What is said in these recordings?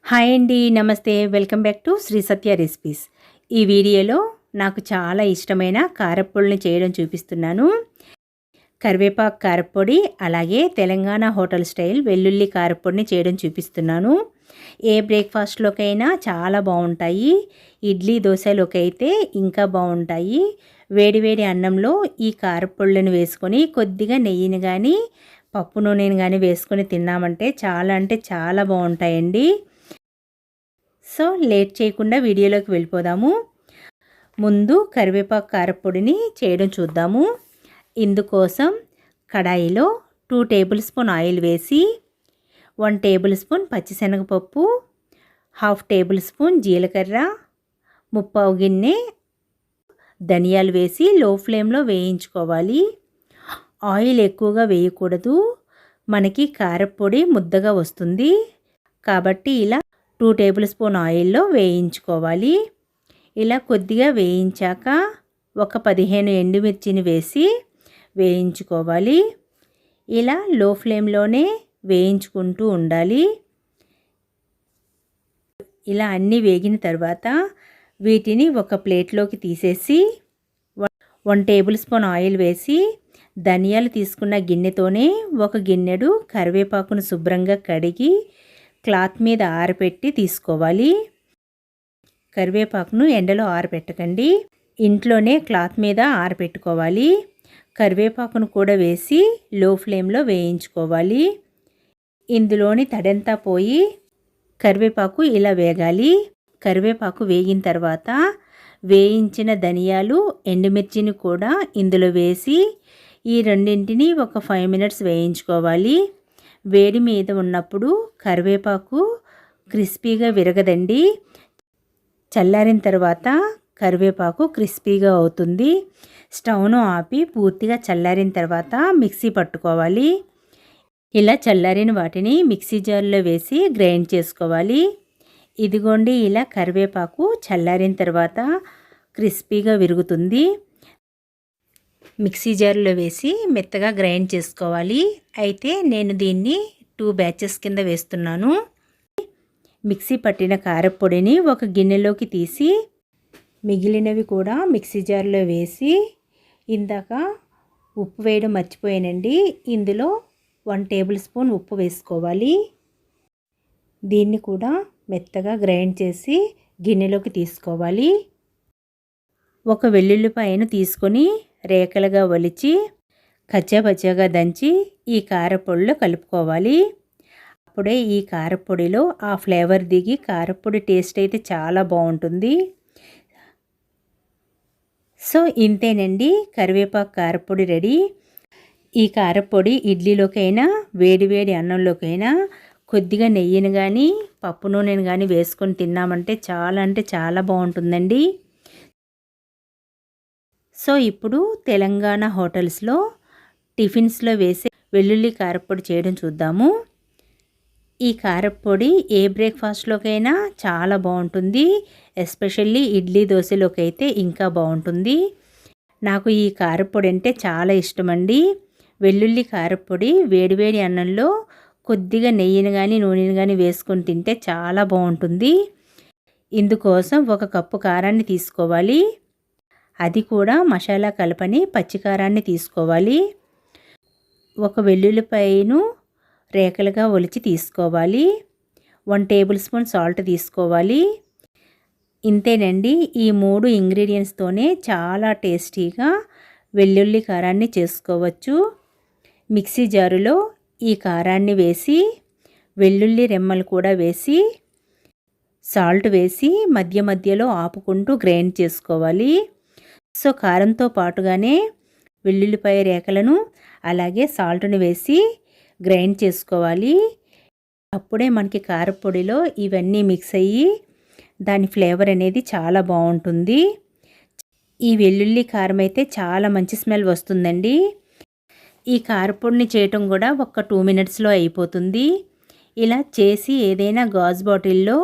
Hi అండి, నమస్తే. Welcome back to Sri Satya recipes. ఈ వీడియోలో నాకు చాలా ఇష్టమైన కారప్పొడిని చేయడం చూపిస్తున్నాను. కరివేపాకు కారప్పొడి, అలాగే తెలంగాణ హోటల్ స్టైల్ వెల్లుల్లి కారప్పొడిని చేయడం చూపిస్తున్నాను. ఏ బ్రేక్ఫాస్ట్లోకైనా చాలా బాగుంటాయి. ఇడ్లీ దోశలోకి అయితే ఇంకా బాగుంటాయి. వేడివేడి అన్నంలో ఈ కారప్పొడులను వేసుకొని కొద్దిగా నెయ్యిని కానీ పప్పు నూనెని కానీ వేసుకొని తిన్నామంటే చాలా అంటే చాలా బాగుంటాయండి. సో లేట్ చేయకుండా వీడియోలోకి వెళ్ళిపోదాము. ముందు కరివేపాకు కారప్పొడిని చేయడం చూద్దాము. ఇందుకోసం కడాయిలో 2 టేబుల్ స్పూన్ ఆయిల్ వేసి 1 టేబుల్ స్పూన్ పచ్చిశనగపప్పు, 1/2 టేబుల్ స్పూన్ జీలకర్ర, 3/4 గిన్నె ధనియాలు వేసి లో ఫ్లేమ్లో వేయించుకోవాలి. ఆయిల్ ఎక్కువగా వేయకూడదు, మనకి కారప్పొడి ముద్దగా వస్తుంది. కాబట్టి ఇలా 2 టేబుల్ స్పూన్ ఆయిల్లో వేయించుకోవాలి. ఇలా కొద్దిగా వేయించాక ఒక 15 ఎండుమిర్చిని వేసి వేయించుకోవాలి. ఇలా లో ఫ్లేమ్లోనే వేయించుకుంటూ ఉండాలి. ఇలా అన్నీ వేగిన తర్వాత వీటిని ఒక ప్లేట్లోకి తీసేసి 1 టేబుల్ స్పూన్ ఆయిల్ వేసి ధనియాలు తీసుకున్న గిన్నెతోనే ఒక గిన్నెడు కరివేపాకును శుభ్రంగా కడిగి క్లాత్ మీద ఆరబెట్టి తీసుకోవాలి. కరివేపాకును ఎండలో ఆరబెట్టకండి, ఇంట్లోనే క్లాత్ మీద ఆరబెట్టుకోవాలి. కరివేపాకును కూడా వేసి లో ఫ్లేమ్లో వేయించుకోవాలి. ఇందులోని తడంతా పోయి కరివేపాకు ఇలా వేగాలి. కరివేపాకు వేగిన తర్వాత వేయించిన ధనియాలు, ఎండుమిర్చిని కూడా ఇందులో వేసి ఈ రెండింటిని ఒక 5 మినిట్స్ వేయించుకోవాలి. వేడి మీద ఉన్నప్పుడు కరివేపాకు క్రిస్పీగా విరగదండి. చల్లారిన తర్వాత కరివేపాకు క్రిస్పీగా అవుతుంది. స్టవ్ను ఆపి పూర్తిగా చల్లారిన తర్వాత మిక్సీ పట్టుకోవాలి. ఇలా చల్లారిన వాటిని మిక్సీ జార్లో వేసి గ్రైండ్ చేసుకోవాలి. ఇదిగోండి, ఇలా కరివేపాకు చల్లారిన తర్వాత క్రిస్పీగా విరుగుతుంది. మిక్సీ జార్లో వేసి మెత్తగా గ్రైండ్ చేసుకోవాలి. అయితే నేను దీన్ని 2 బ్యాచెస్ కింద వేస్తున్నాను. మిక్సీ పట్టిన కారప్పొడిని ఒక గిన్నెలోకి తీసి మిగిలినవి కూడా మిక్సీ జార్లో వేసి, ఇందాక ఉప్పు వేయడం మర్చిపోయానండి, ఇందులో 1 టేబుల్ స్పూన్ ఉప్పు వేసుకోవాలి. దీన్ని కూడా మెత్తగా గ్రైండ్ చేసి గిన్నెలోకి తీసుకోవాలి. ఒక వెల్లుల్లిపాయను తీసుకొని రేఖలుగా ఒలిచి కచ్చాపచ్చాగా దంచి ఈ కారపొడిలో కలుపుకోవాలి. అప్పుడే ఈ కారపొడిలో ఆ ఫ్లేవర్ దిగి కారపొడి టేస్ట్ అయితే చాలా బాగుంటుంది. సో ఇంతేనండి, కరివేపాకు కారపొడి రెడీ. ఈ కారపొడి ఇడ్లీలోకైనా వేడివేడి అన్నంలోకైనా కొద్దిగా నెయ్యిని కానీ పప్పు నూనెని కానీ వేసుకొని తిన్నామంటే చాలా అంటే చాలా బాగుంటుందండి. సో ఇప్పుడు తెలంగాణ హోటల్స్లో టిఫిన్స్లో వేసే వెల్లుల్లి కారప్పొడి చేయడం చూద్దాము. ఈ కారప్పొడి ఏ బ్రేక్ఫాస్ట్లోకైనా చాలా బాగుంటుంది. ఎస్పెషల్లీ ఇడ్లీ దోశలోకి అయితే ఇంకా బాగుంటుంది. నాకు ఈ కారప్పొడి అంటే చాలా ఇష్టమండి. వెల్లుల్లి కారప్పొడి వేడివేడి అన్నంలో కొద్దిగా నెయ్యిని కానీ నూనెని కానీ వేసుకొని తింటే చాలా బాగుంటుంది. ఇందుకోసం 1 కప్పు కారాన్ని తీసుకోవాలి. అది కూడా మసాలా కలపని పచ్చికారాన్ని తీసుకోవాలి. 1 వెల్లుల్లిపాయను రేఖలుగా ఒలిచి తీసుకోవాలి. 1 టేబుల్ స్పూన్ సాల్ట్ తీసుకోవాలి. ఇంతేనండి, ఈ 3 ఇంగ్రీడియంట్స్తోనే చాలా టేస్టీగా వెల్లుల్లి కారాన్ని చేసుకోవచ్చు. మిక్సీ జారులో ఈ కారాన్ని వేసి వెల్లుల్లి రెమ్మలు కూడా వేసి సాల్ట్ వేసి మధ్య మధ్యలో ఆపుకుంటూ గ్రైండ్ చేసుకోవాలి. సో కారంతో పాటుగానే వెల్లుల్లిపాయ రేఖలను అలాగే సాల్ట్ని వేసి గ్రైండ్ చేసుకోవాలి. అప్పుడే మనకి కారపొడిలో ఇవన్నీ మిక్స్ అయ్యి దాని ఫ్లేవర్ అనేది చాలా బాగుంటుంది. ఈ వెల్లుల్లి కారం అయితే చాలా మంచి స్మెల్ వస్తుందండి. ఈ కారపొడిని చేయటం కూడా ఒక 2 మినిట్స్లో అయిపోతుంది. ఇలా చేసి ఏదైనా గాజు బాటిల్లో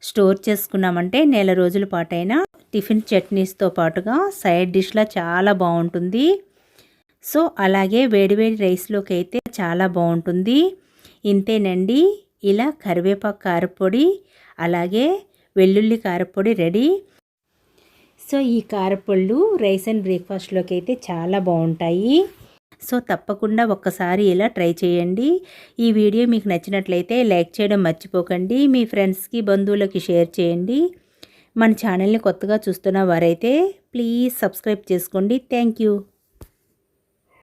స్టోర్ చేసుకున్నామంటే నెల రోజుల పాటైనా టిఫిన్ చట్నీస్తో పాటుగా సైడ్ డిష్లా చాలా బాగుంటుంది. సో అలాగే వేడివేడి రైస్లోకి అయితే చాలా బాగుంటుంది. ఇంతేనండి, ఇలా కరివేపాకు కారపొడి అలాగే వెల్లుల్లి కారపొడి రెడీ. సో ఈ కారపొళ్ళు రైస్ అండ్ బ్రేక్ఫాస్ట్లోకి అయితే చాలా బాగుంటాయి. సో తప్పకుండా ఒక్కసారి ఇలా ట్రై చేయండి. ఈ వీడియో మీకు నచ్చినట్లయితే లైక్ చేయడం మర్చిపోకండి. మీ ఫ్రెండ్స్కి బంధువులకి షేర్ చేయండి. మన ఛానల్ని కొత్తగా చూస్తున్న వారైతే ప్లీజ్ సబ్స్క్రైబ్ చేసుకోండి. Thank you.